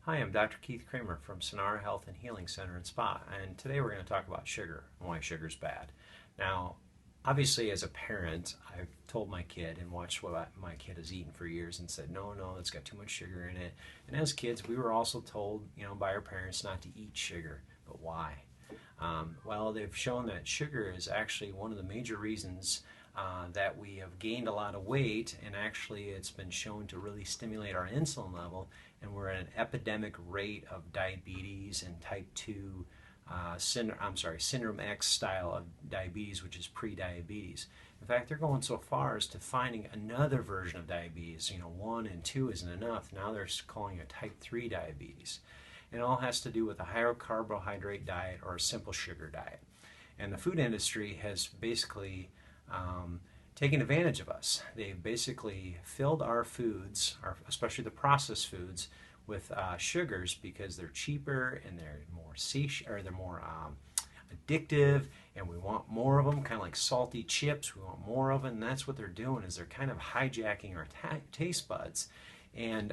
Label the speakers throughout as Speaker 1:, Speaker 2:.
Speaker 1: Hi, I'm Dr. Keith Kramer from Senara Health and Healing Center and Spa, and today we're going to talk about sugar and why sugar's bad. Now, obviously, as a parent, I've told my kid and watched what my kid has eaten for years and said, no, it's got too much sugar in it. And as kids, we were also told, by our parents not to eat sugar. But why? Well, they've shown that sugar is actually one of the major reasons that we have gained a lot of weight, and actually it's been shown to really stimulate our insulin level, and we're at an epidemic rate of diabetes and type 2 syndrome X style of diabetes, which is pre-diabetes. In fact, they're going so far as to finding another version of diabetes. 1 and 2 isn't enough. Now they're calling it type 3 diabetes. And it all has to do with a higher carbohydrate diet or a simple sugar diet. And the food industry has basically taken advantage of us. They've basically filled our foods, especially the processed foods, with sugars because they're cheaper and they're more addictive, and we want more of them, kind of like salty chips. We want more of them, and that's what they're doing, is they're kind of hijacking our taste buds. And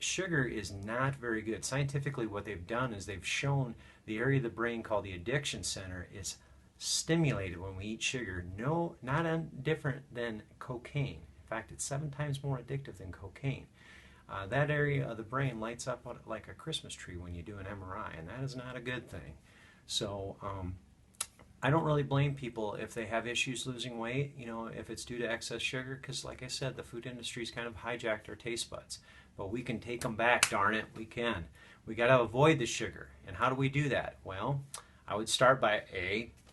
Speaker 1: sugar is not very good. Scientifically, what they've done is they've shown the area of the brain called the addiction center is stimulated when we eat sugar. No, not different than cocaine. In fact, it's 7 times more addictive than cocaine. That area of the brain lights up like a Christmas tree when you do an MRI, and that is not a good thing. So I don't really blame people if they have issues losing weight, if it's due to excess sugar, because like I said, the food industry's kind of hijacked our taste buds. But we can take them back, darn it, we can. We got to avoid the sugar. And how do we do that? Well, I would start by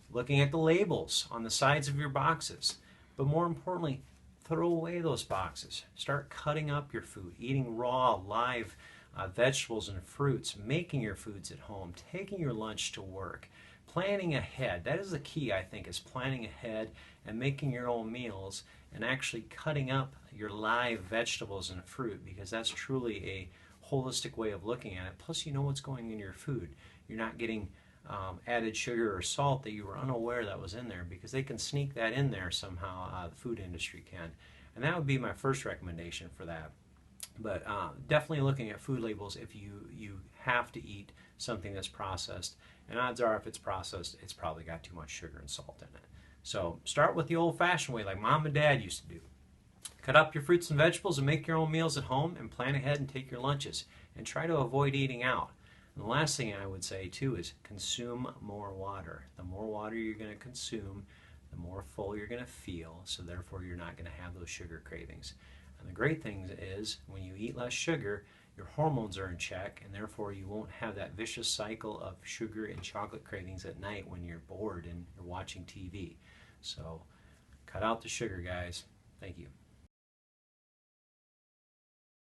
Speaker 1: looking at the labels on the sides of your boxes. But more importantly, throw away those boxes. Start cutting up your food, eating raw, live vegetables and fruits, making your foods at home, taking your lunch to work, planning ahead. That is the key, I think, is planning ahead and making your own meals and actually cutting up your live vegetables and fruit, because that's truly a holistic way of looking at it. Plus, you know what's going in your food. You're not getting added sugar or salt that you were unaware that was in there, because they can sneak that in there somehow. The food industry can. And that would be my first recommendation for that. But definitely looking at food labels if you have to eat something that's processed. And odds are, if it's processed, it's probably got too much sugar and salt in it. So start with the old-fashioned way, like Mom and Dad used to do. Cut up your fruits and vegetables and make your own meals at home, and plan ahead and take your lunches. And try to avoid eating out. And the last thing I would say, too, is consume more water. The more water you're going to consume, the more full you're going to feel, so therefore you're not going to have those sugar cravings. And the great thing is, when you eat less sugar, your hormones are in check, and therefore you won't have that vicious cycle of sugar and chocolate cravings at night when you're bored and you're watching TV. So cut out the sugar, guys. Thank you.